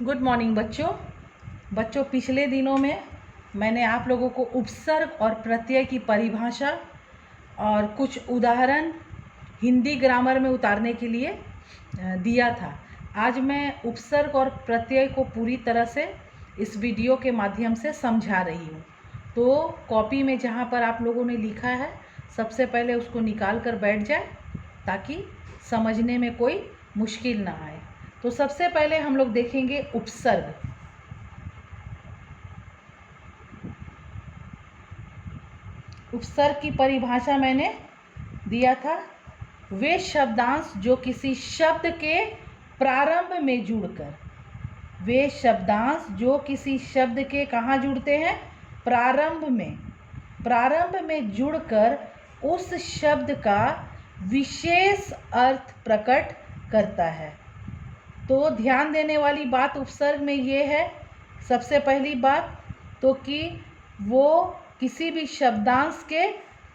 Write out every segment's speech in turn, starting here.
Good morning बच्चों पिछले दिनों में मैंने आप लोगों को उपसर्ग और प्रत्यय की परिभाषा और कुछ उदाहरण हिंदी ग्रामर में उतारने के लिए दिया था। आज मैं उपसर्ग और प्रत्यय को पूरी तरह से इस वीडियो के माध्यम से समझा रही हूँ। तो कॉपी में जहाँ पर आप लोगों ने लिखा है सबसे पहले उसको निकाल कर बैठ जाए ताकि समझने में कोई मुश्किल ना आए। तो सबसे पहले हम लोग देखेंगे उपसर्ग। उपसर्ग की परिभाषा मैंने दिया था, वे शब्दांश जो किसी शब्द के प्रारंभ में जुड़कर, वे शब्दांश जो किसी शब्द के कहाँ जुड़ते हैं? प्रारंभ में जुड़कर उस शब्द का विशेष अर्थ प्रकट करता है। तो ध्यान देने वाली बात उपसर्ग में ये है, सबसे पहली बात तो कि वो किसी भी शब्दांश के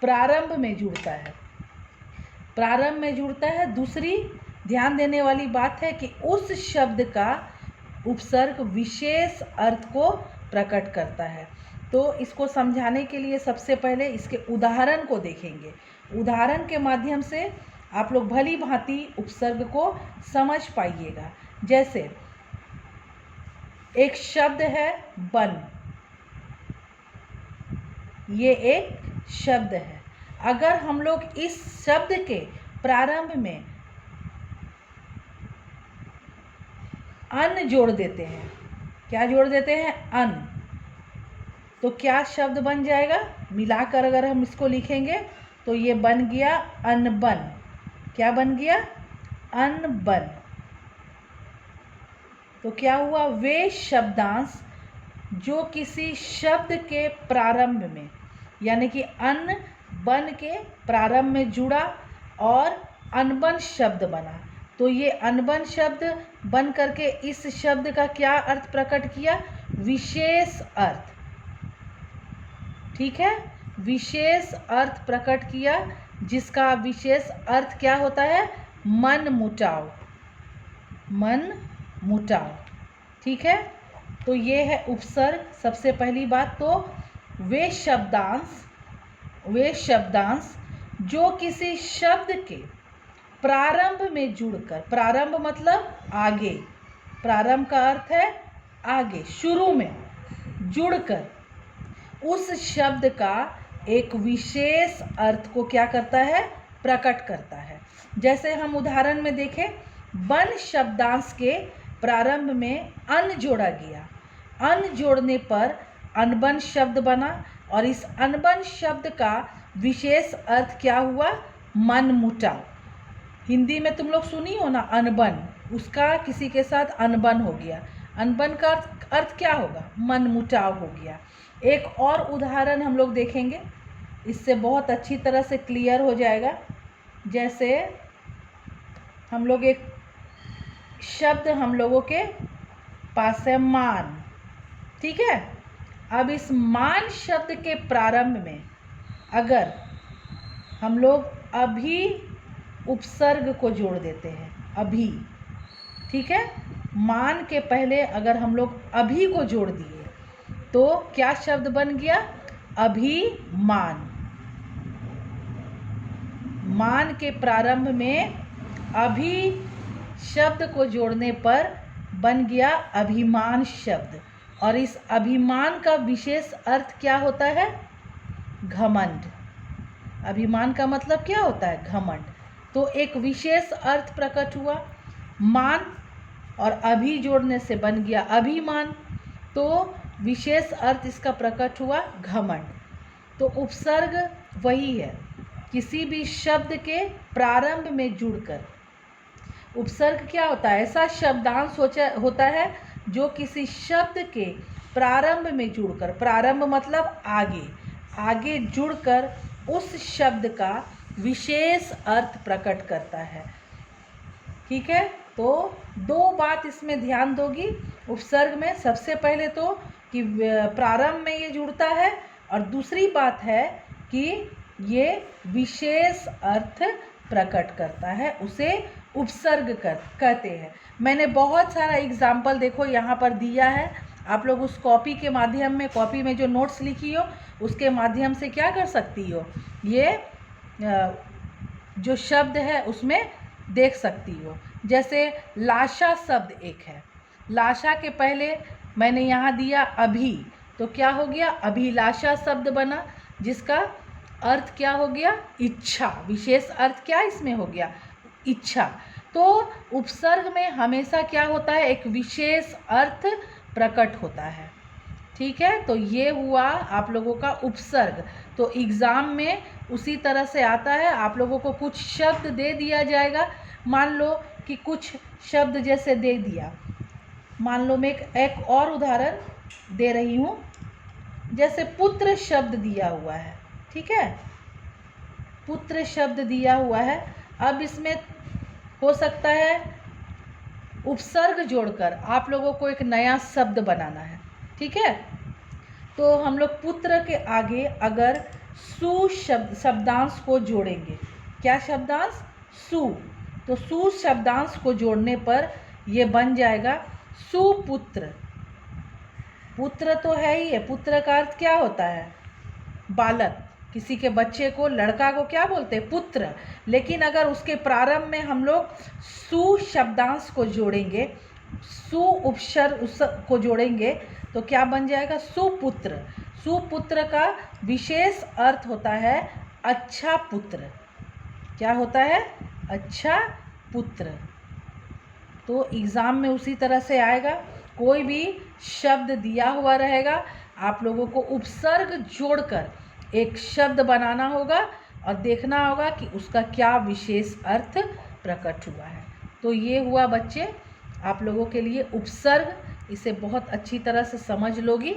प्रारंभ में जुड़ता है, प्रारंभ में जुड़ता है। दूसरी ध्यान देने वाली बात है कि उस शब्द का उपसर्ग विशेष अर्थ को प्रकट करता है। तो इसको समझाने के लिए सबसे पहले इसके उदाहरण को देखेंगे। उदाहरण के माध्यम से आप लोग भली भांति उपसर्ग को समझ पाइएगा। जैसे एक शब्द है बन, ये एक शब्द है। अगर हम लोग इस शब्द के प्रारंभ में अन जोड़ देते हैं, क्या जोड़ देते हैं? अन, तो क्या शब्द बन जाएगा? मिलाकर अगर हम इसको लिखेंगे तो ये बन गया अनबन। क्या बन गया? अनबन। तो क्या हुआ? वे शब्दांश जो किसी शब्द के प्रारंभ में, यानी कि अन बन के प्रारंभ में जुड़ा और अनबन शब्द बना। तो ये अनबन शब्द बन करके इस शब्द का क्या अर्थ प्रकट किया? विशेष अर्थ। ठीक है, विशेष अर्थ प्रकट किया, जिसका विशेष अर्थ क्या होता है? मन मुटाव, मन मुटाव। ठीक है, तो ये है उपसर्ग। सबसे पहली बात तो वे शब्दांश जो किसी शब्द के प्रारंभ में जुड़कर, प्रारंभ मतलब आगे, प्रारंभ का अर्थ है आगे, शुरू में जुड़कर उस शब्द का एक विशेष अर्थ को क्या करता है? प्रकट करता है। जैसे हम उदाहरण में देखें, बन शब्दांश के प्रारंभ में अन जोड़ा गया, अन जोड़ने पर अनबन शब्द बना और इस अनबन शब्द का विशेष अर्थ क्या हुआ? मन मुटाव। हिंदी में तुम लोग सुनी हो ना अनबन, उसका किसी के साथ अनबन हो गया। अनबन का अर्थ क्या होगा? मन मुटाव हो गया। एक और उदाहरण हम लोग देखेंगे, इससे बहुत अच्छी तरह से क्लियर हो जाएगा। जैसे हम लोग एक शब्द हम लोगों के पास है मान, ठीक है। अब इस मान शब्द के प्रारंभ में अगर हम लोग अभी उपसर्ग को जोड़ देते हैं, अभी, ठीक है, मान के पहले अगर हम लोग अभी को जोड़ दिए तो क्या शब्द बन गया? अभिमान। मान के प्रारंभ में अभी शब्द को जोड़ने पर बन गया अभिमान शब्द। और इस अभिमान का विशेष अर्थ क्या होता है? घमंड। अभिमान का मतलब क्या होता है? घमंड। तो एक विशेष अर्थ प्रकट हुआ, मान और अभी जोड़ने से बन गया अभिमान, तो विशेष अर्थ इसका प्रकट हुआ घमंड। तो उपसर्ग वही है, किसी भी शब्द के प्रारंभ में जुड़कर। उपसर्ग क्या होता है? ऐसा शब्दांश होता है जो किसी शब्द के प्रारंभ में जुड़कर, प्रारंभ मतलब आगे, आगे जुड़कर उस शब्द का विशेष अर्थ प्रकट करता है। ठीक है, तो दो बात इसमें ध्यान दोगी उपसर्ग में। सबसे पहले तो कि प्रारंभ में ये जुड़ता है, और दूसरी बात है कि ये विशेष अर्थ प्रकट करता है, उसे उपसर्ग कहते हैं। मैंने बहुत सारा एग्जाम्पल देखो यहाँ पर दिया है। आप लोग उस कॉपी के माध्यम में, कॉपी में जो नोट्स लिखी हो उसके माध्यम से क्या कर सकती हो, ये जो शब्द है उसमें देख सकती हो। जैसे लाशा शब्द एक है, लाशा के पहले मैंने यहाँ दिया अभी, तो क्या हो गया, अभिलाषा शब्द बना, जिसका अर्थ क्या हो गया, इच्छा। विशेष अर्थ क्या इसमें हो गया, इच्छा। तो उपसर्ग में हमेशा क्या होता है, एक विशेष अर्थ प्रकट होता है। ठीक है, तो ये हुआ आप लोगों का उपसर्ग। तो एग्ज़ाम में उसी तरह से आता है। आप लोगों को कुछ शब्द दे दिया जाएगा। मान लो कि कुछ शब्द जैसे दे दिया, मान लो मैं एक और उदाहरण दे रही हूँ। जैसे पुत्र शब्द दिया हुआ है, ठीक है, पुत्र शब्द दिया हुआ है। अब इसमें हो सकता है उपसर्ग जोड़कर आप लोगों को एक नया शब्द बनाना है। ठीक है, तो हम लोग पुत्र के आगे अगर सु शब्दांश को जोड़ेंगे, क्या शब्दांश, सु, तो सु शब्दांश को जोड़ने पर ये बन जाएगा सुपुत्र। पुत्र तो है ही है, पुत्र का अर्थ क्या होता है, बालक। किसी के बच्चे को, लड़का को क्या बोलते हैं, पुत्र। लेकिन अगर उसके प्रारंभ में हम लोग सु शब्दांश को जोड़ेंगे, सु उपसर्ग को जोड़ेंगे, तो क्या बन जाएगा, सुपुत्र। सुपुत्र का विशेष अर्थ होता है अच्छा पुत्र। क्या होता है, अच्छा पुत्र। तो एग्ज़ाम में उसी तरह से आएगा। कोई भी शब्द दिया हुआ रहेगा, आप लोगों को उपसर्ग जोड़कर एक शब्द बनाना होगा और देखना होगा कि उसका क्या विशेष अर्थ प्रकट हुआ है। तो ये हुआ बच्चे आप लोगों के लिए उपसर्ग। इसे बहुत अच्छी तरह से समझ लोगी।